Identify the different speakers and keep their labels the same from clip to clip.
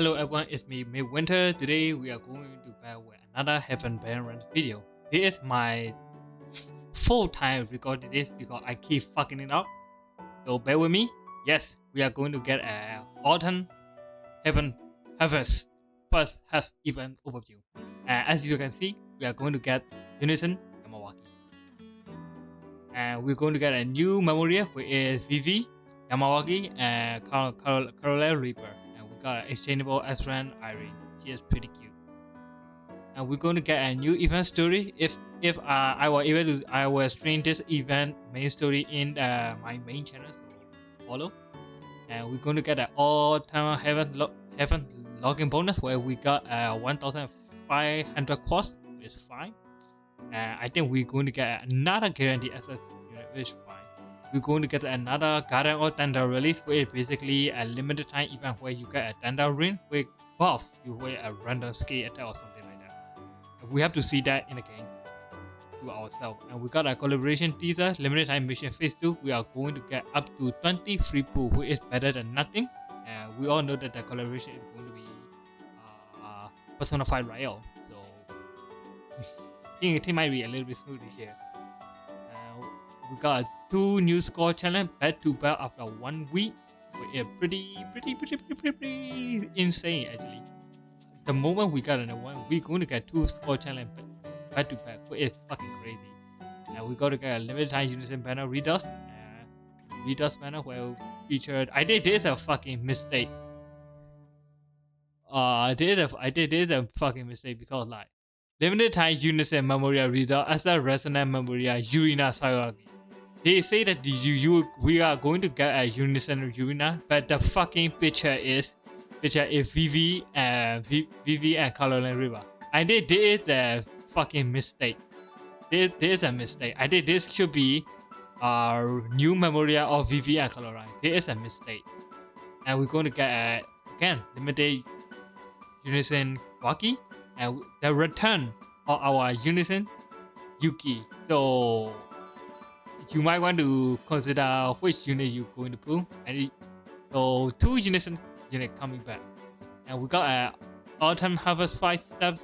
Speaker 1: Hello everyone, it's me Midwinter. Today we are going to back with another Heaven Barren video. This is my full time recording this because I keep fucking it up. So bear with me. Yes, we are going to get a autumn Heaven Harvest first half event overview. As you can see, we are going to get Unison Yamawaki. And we're going to get a new Memoria which is Vivi, Yamawaki, and Caroline Reaper. And we got an exchangeable Asran Irene. She is pretty cute. And we're going to get a new event story. If I were able to, I will stream this event main story in my main channel, so follow. And we're going to get an all-time heaven login bonus where we got 1,500 cost, which is fine. I think we're going to get another guaranteed access unit, which is fine. We're going to get another Garden of Thunder release, which is basically a limited time event where you get a Thunder Ring with buff you with a random scale attack or something like that. We have to see that in the game to ourselves. And we got a collaboration teaser, limited time mission phase 2. We are going to get up to 20 free pool, which is better than nothing. And we all know that the collaboration is going to be Persona 5 Royal. So it might be a little bit smooth here. We got 2 new score challenge back to back after 1 week. It's pretty insane actually. The moment we got another one, we're going to get 2 score challenge back to back. It's fucking crazy. And we got to get a limited time Unison banner Redux. Redux banner will featured. I did this a fucking mistake. I did a fucking mistake because like limited time Unison Memoria Redux as a resonant Memoria Yurina Sayagi. They say that we are going to get a Unison Yurina, but the fucking picture is Vivi and Caroline River. I did this a fucking mistake. This is a mistake. I did this should be our new Memoria of Vivi and Caroline. This is a mistake. And we're going to get again limited Unison Waki and the return of our Unison Yuki. So you might want to consider which unit you're going to pull. And so 2 Unison unit coming back. And we got a Autumn Harvest 5 step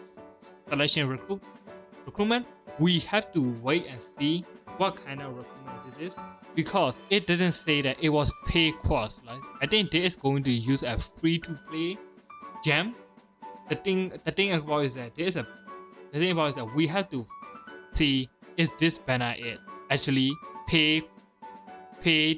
Speaker 1: selection recruitment. We have to wait and see what kind of recruitment this is because it doesn't say that it was pay cost. Right? I think they is going to use a free to play gem. The thing about is that we have to see is this banner it actually pay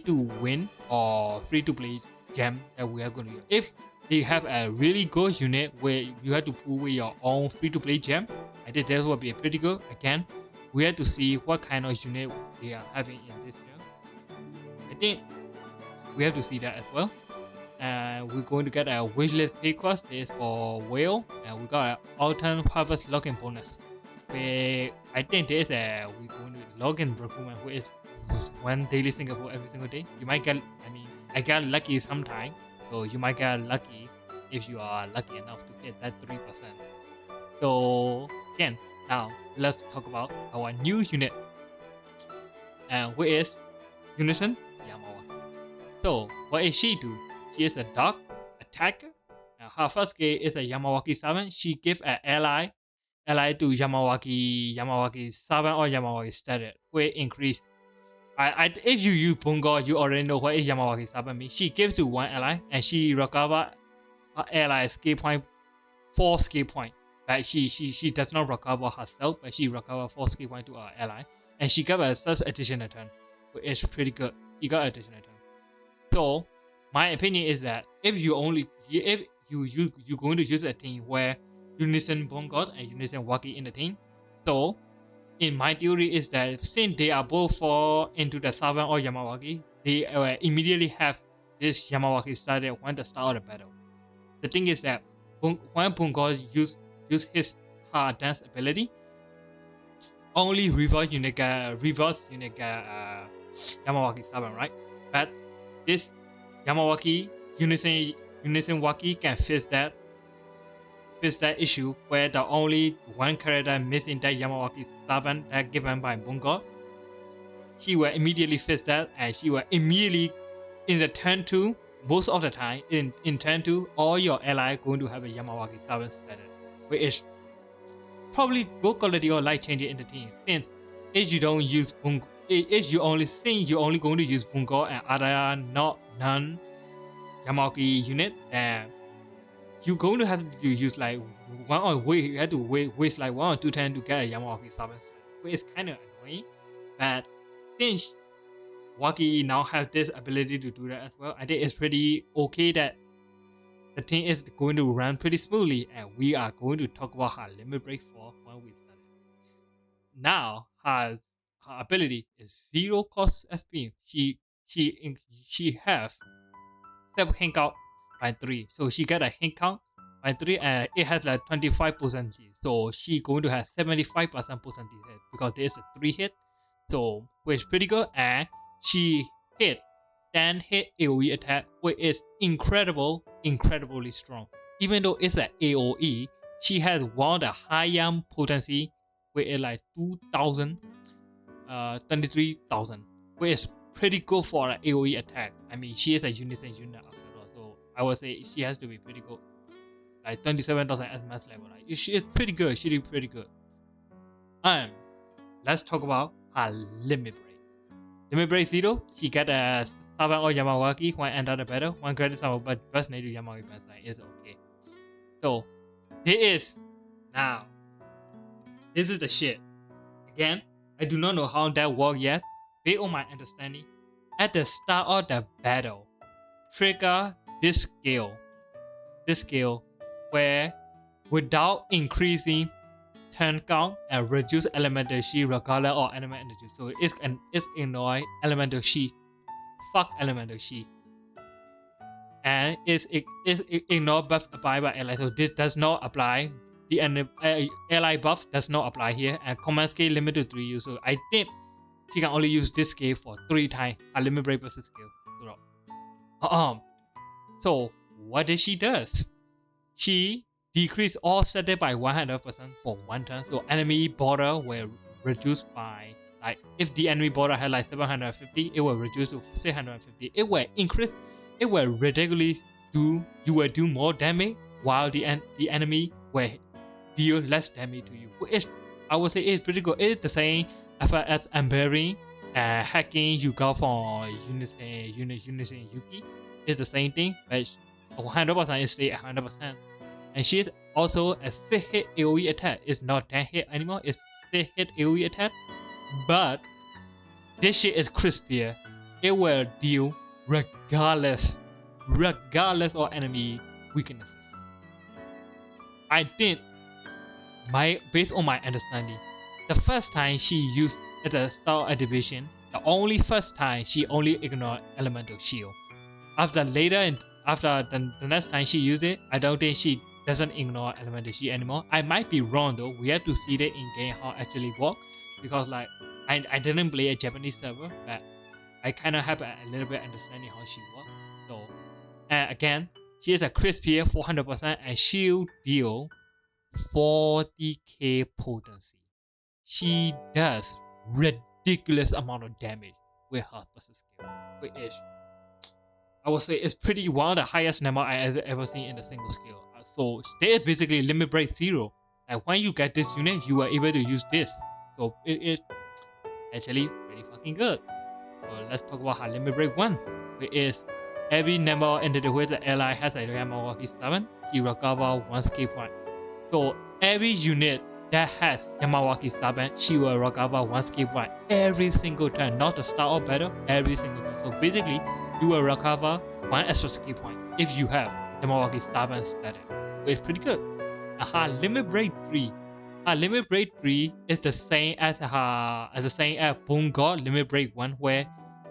Speaker 1: to win or free to play gem that we are going to use. If they have a really good unit where you have to pull with your own free to play gem, I think that will be pretty good. Again, we have to see what kind of unit they are having in this gem. I think we have to see that as well. And we're going to get a wishlist pay cost. This is for whale, and we got an autumn harvest login bonus. Where I think we're going to login recruitment, which is 1 daily Singapore every single day. You might get, I got lucky sometime, so you might get lucky if you are lucky enough to hit that 3%. So again, now let's talk about our new unit, and which is Unison Yamawaki. So what is she do? She is a dog attacker. Her first skill is a Yamawaki 7. She gives an ally to Yamawaki 7 or Yamawaki status, which increase. If you use Bungo, you already know what is Yamawaki 7 means. She gives you 1 ally and she recover her ally skill point, 4 skill point. But she does not recover herself, but she recover 4 skill point to her ally, and she got a first additional turn, which is pretty good. She got additional turn. So my opinion is that if you're going to use a team where Unison Bungo and Unison Waki in the team, so in my theory is that since they are both fall into the 7 or Yamawaki, they immediately have this Yamawaki started when the start of the battle. The thing is that when Bungo use his dance ability, only reverse unit Yamawaki 7, right? But this Yamawaki Unison Waki can fix that issue where the only 1 character missing that Yamawaki 7 that given by Bungo. She will immediately fix that, and she will immediately in the turn 2 most of the time in turn 2, all your ally going to have a Yamawaki 7 status, which is probably good quality or light changing in the team. Since if you don't use Bungo, if you only think you're only going to use Bungo and other not non Yamawaki unit, then you're going to have to use like you have to waste like 1 or 2 turns to get a Yamawaki 7, which is kind of annoying. But since Waki now has this ability to do that as well, I think it's pretty okay that the thing is going to run pretty smoothly, and we are going to talk about her limit break 4 when we start it. Now her ability is 0 cost SP. She have 7 hit count by 3, so she get a hit count by 3, and it has like 25% G, so she going to have 75% percentage hit because there's a 3 hit, so which is pretty good. And she hit 10 hit AoE attack, which is incredibly strong. Even though it's an AoE, she has one of the higher potency, which is like 23,000, which is pretty good for an AoE attack. I mean, she is a unison unit after all, so I would say she has to be pretty good. Like 27,000 as max level, like she is pretty good. She did pretty good. Let's talk about her limit break. Limit break 0, she get a 7 or Yamawaki when enter the battle. 1 credit sum, but best native Yamawaki baseline is okay. So this is the shit. Again, I do not know how that works yet. Based on my understanding, at the start of the battle, trigger this skill where without increasing turn count and reduce elemental shield regardless of element energy. So it's ignore elemental shield. Fuck elemental shield. And it's ignore buff applied by ally. So this does not apply. The ally buff does not apply here, and command skill limited to 3 use. So I think she can only use this skill for 3 times. A limit break versus skill. So what did she does? She decrease all status by 100% for 1 turn. So enemy border will reduce by, like, if the enemy border had like 750, it will reduce to 650. It will increase. It will ridiculously do. You will do more damage while the enemy will deal less damage to you. Which I would say is pretty good. It's the same as Empowering and hacking you got from Unison Yuki. It's the same thing, but 100% is still 100%. And she is also a 6 hit AoE attack. It's not 10 hit anymore, it's 6 hit AoE attack. But this shit is crispier. It will deal regardless of enemy weaknesses. I think, based on my understanding, the first time she used at the start of division, the first time she only ignored elemental shield. After the next time she used it, I don't think she doesn't ignore elemental shield anymore. I might be wrong though. We have to see that in game how it actually works, because like I didn't play a Japanese server, but I kind of have a little bit understanding how she works. So again, she is a crispier 400% and she'll deal 40k potency. She does ridiculous amount of damage with her versus skill, which is, I would say, it's pretty one of the highest number I ever seen in a single skill. So there is basically limit break 0. Like when you get this unit, you are able to use this. So it actually pretty fucking good. So let's talk about her limit break 1, which is every number of entity with the ally has a Yamawaki 7, he recover 1 skill point. So every unit that has Yamawaki 7, she will recover 1 skill point every single turn, not the start of battle, every single turn. So basically, you will recover 1 extra skill point if you have Yamawaki 7 status. So it's pretty good. Her limit break 3. Her limit break 3 is the same as Bone God limit break 1, where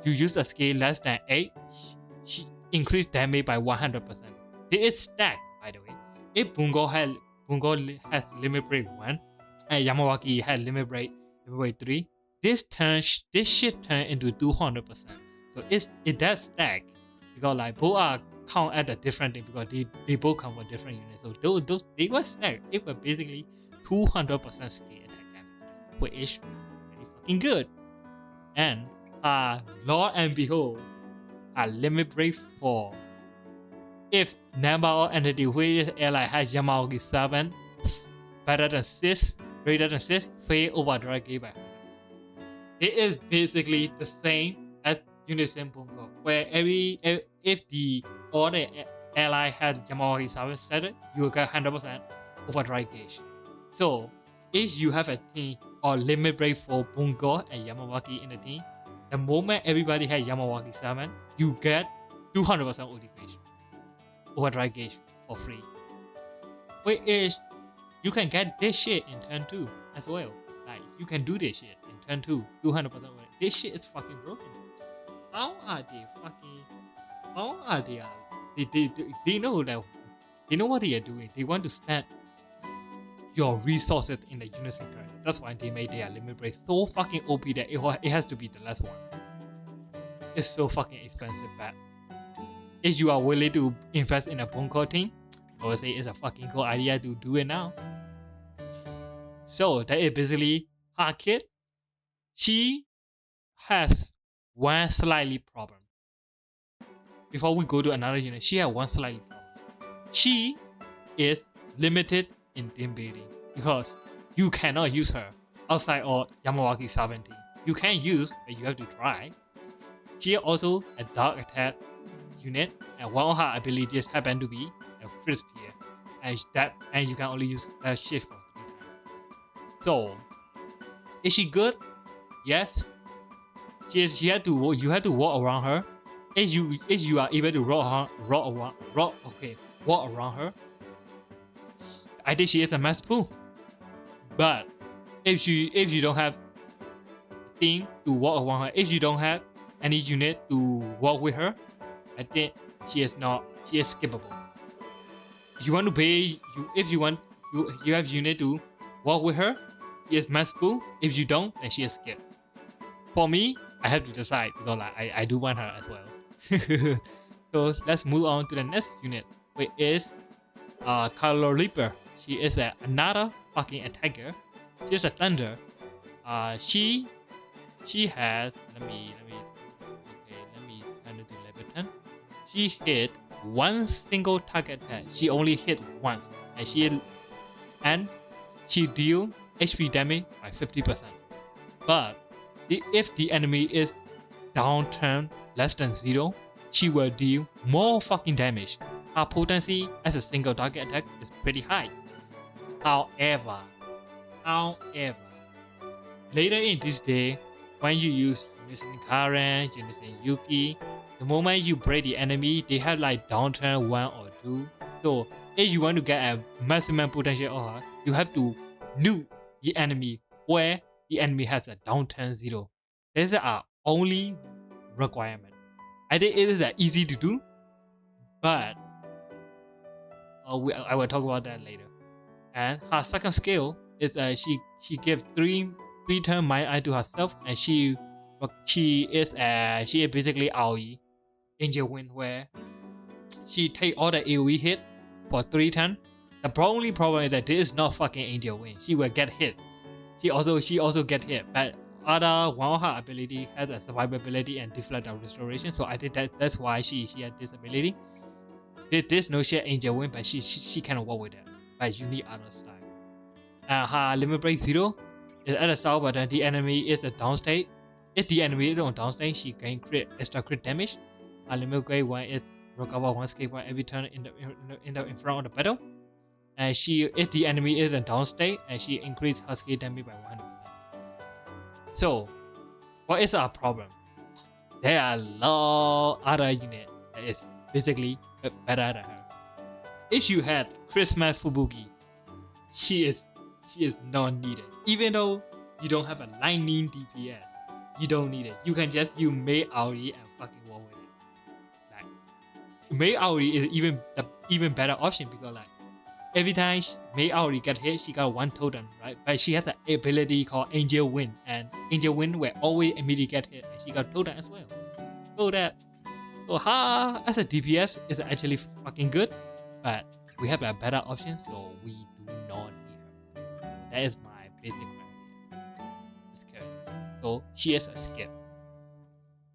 Speaker 1: you use a skill less than 8, she increase damage by 100%. It is stacked, by the way. If Bungo has limit break 1 and Yamawaki has limit break 3, this shit turn into 200%. So it does stack, because like both are count at a different thing, because they both come from different units. So those they were stacked. It was basically 200% skill attack damage, which is pretty fucking good. And lo and behold, a limit break 4 if number or entity which ally has Yamauchi 7 better than 6, greater than 6, fail overdrive gate by 100. It is basically the same as Unison Bungo, where if the all the ally has Yamauchi 7 set, you will get 100% overdrive gauge. So if you have a team or limit break for Bungo and Yamawaki in the team, the moment everybody has Yamawaki 7, you get 200% OD gauge, overdrive gauge for free. Which is, you can get this shit in turn 2 as well. Like, you can do this shit in turn 2, 200%. This shit is fucking broken. How are they fucking... How are they... They know that... They know what they are doing. They want to spend your resources in the Unison current. That's why they made their limit break so fucking OP that it has to be the last one. It's so fucking expensive, but if you are willing to invest in a Bunko team, I would say it's a fucking good idea to do it now. So that is basically her kid. She has one slightly problem. Before we go to another unit, she has one slightly problem. She is limited in team building because you cannot use her outside of Yamawaki 17. You can use, but you have to try. She is also a dark attack unit, and one of her abilities happen to be a crisp here, and you can only use that shift for 3 times. So, is she good? Yes. You have to walk around her. If you are able to walk around her, I think she is a mess pool. But if you don't have thing to walk around her, if you don't have any unit to walk with her, I think she is skippable. If you want to pay, you have unit to walk with her, she is mess pool. If you don't, then she is skip. For me, I have to decide because I do want her as well. So let's move on to the next unit, which is Carlo Reaper. She is another fucking attacker. She's a thunder. She has let me turn it to level 10. She hit one single target attack. She only hit once, and she deal HP damage by 50%. But if the enemy is downturn less than 0, she will deal more fucking damage. Her potency as a single target attack is pretty high. However, later in this day, when you use Unison Karen, Unison Yuki, the moment you break the enemy, they have like downturn 1 or 2. So if you want to get a maximum potential of her, you have to nuke the enemy where the enemy has a downturn 0. This is our only requirement. I think it is easy to do, but I will talk about that later. And her second skill is she gives 3 turn mind eye to herself, and she is basically AOE Angel Wind, where she take all the AOE hit for 3 turns. The only problem is that this is not fucking Angel Wind. She will get hit. She also get hit, but other one of her ability has a survivability and deflect and restoration. So I think that's why she has this ability. There's no shit Angel Wind, but she cannot work with it. But you need other style. And her limit break 0 is at the start, but then the enemy is a down state. If the enemy is on down state, she can extra crit damage. Her limit break 1 is recover 1 escape point every turn in front of the battle. And if the enemy is in down state, and she increases her skill damage by 100%. So, what is our problem? There are a lot other units that is basically better than her. If you had Christmas Fubuki, she is not needed. Even though you don't have a lightning DPS, you don't need it. You can just use Mei Aori and fucking work with it. Like, Mei Aori is even better option because like every time Mei Aori get hit, she got 1 totem, right? But she has an ability called Angel Wind, and Angel Wind will always immediately get hit, and she got totem as well. So her as a DPS is actually fucking good, but we have a better option, so we do not need her. That is my basic criteria. This character. So she is a skip.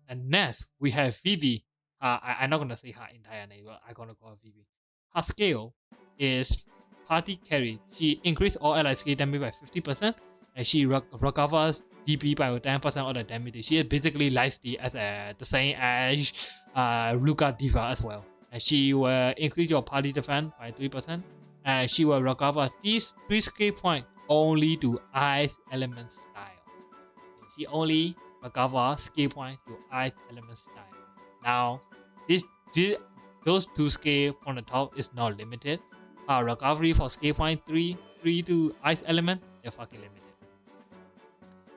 Speaker 1: And next we have Phoebe. I'm not gonna say her entire name, but I'm gonna call her Vivi. Her skill is party carry. She increased all allied skill damage by 50%, and she recovers DP by 10% of the damage. She is basically Lifesteal as the same as Luca Diva as well. And she will increase your party defense by 3%, and she will recover these 3 skill points only to Ice Element style. She only recover skill points to Ice Element style. Now, those 2 skill on the top is not limited. Recovery for skill point 3 to Ice Element, they're fucking limited.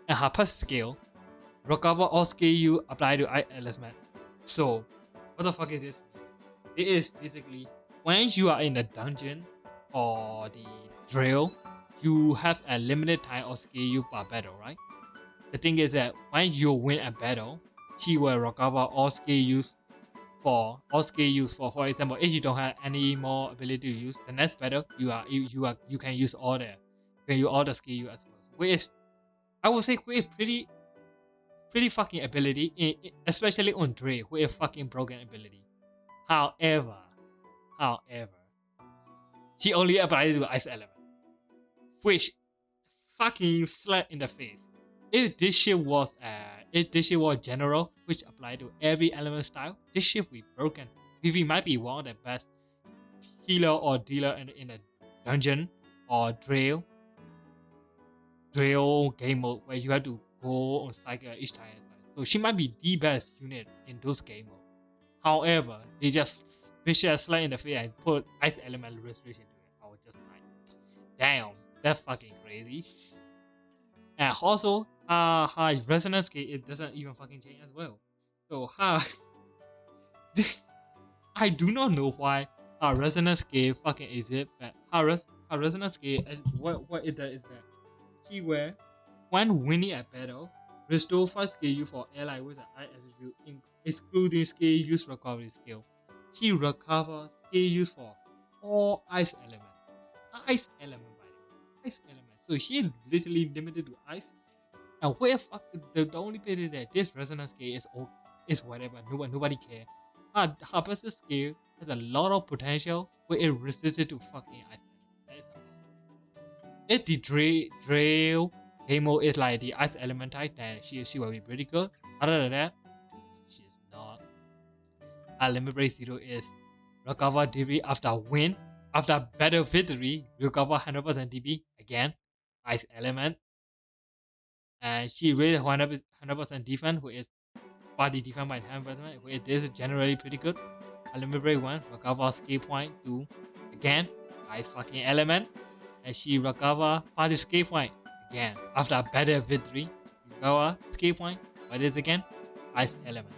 Speaker 1: And her passive skill, recover all skill you apply to Ice Element. So, what the fuck is this? It is basically when you are in the dungeon or the drill, you have a limited time of skill you per battle, right? The thing is that when you win a battle, she will recover all skill use for for example, if you don't have any more ability to use the next battle, you can use all the skill you as well. Which I would say is pretty fucking ability, especially on Dre, with a fucking broken ability. However, she only applies to Ice Element, which fucking slap in the face. If this shit was general, which applied to every element style, this shit would be broken. Vivi might be one of the best healer or dealer in a dungeon or drill game mode where you have to go on cycle each time. So she might be the best unit in those game mode. However, they just vicious slap in the face and put Ice Element restriction to it. I was just like, damn, that's fucking crazy. And also, her resonance scale, it doesn't even fucking change as well. So I do not know why her resonance scale fucking exists, but her resonance scale, what it does is that she will, when winning a battle, restore 5 skill you for ally with an eye attribute, excluding skill use recovery skill. She recovers skill use for all ice elements. Ice element, by the way. Ice element. So she is literally limited to ice. And where fuck the only bit is that this resonance scale is whatever. Nobody cares. Her passive skill has a lot of potential where it resisted to fucking ice. If the drill game mode is like the ice element type, then she will be pretty good. Other than that, she is not. Limit break 0 is recover DP after battle victory, recover 100% DP again, ice element. And she raised 100% defense, which is body defense by 10%, which is generally pretty good. Limit break 1, recover skill point 2, again, ice fucking element. And she recover party skill point again after battle victory, recover skill point, what is again, ice element.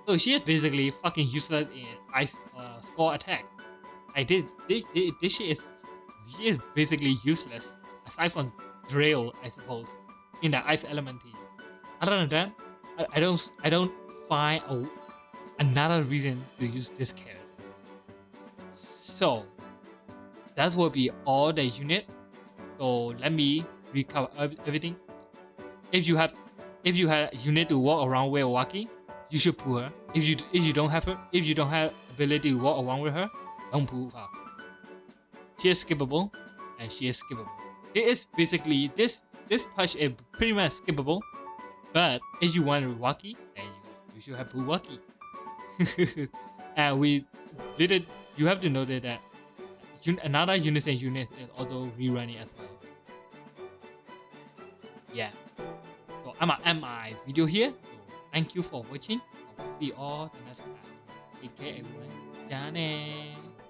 Speaker 1: So she is basically fucking useless in ice score attack. This shit she is basically useless aside from drill, I suppose, in the ice element team. Other than that, I don't find another reason to use this character. So that will be all the unit. So let me recover everything. If you have unit to walk around with Waki, you should pull her. If you don't have ability to walk around with her, don't pull her. She is skippable, and she is skippable. It is basically this touch is pretty much skippable, but if you want Waki, then you should have pull Waki. And you have to notice that another unison unit is also rerunning as well. Yeah. So I'm gonna end my video here. So thank you for watching. I will see you all the next time. Take care everyone. Done.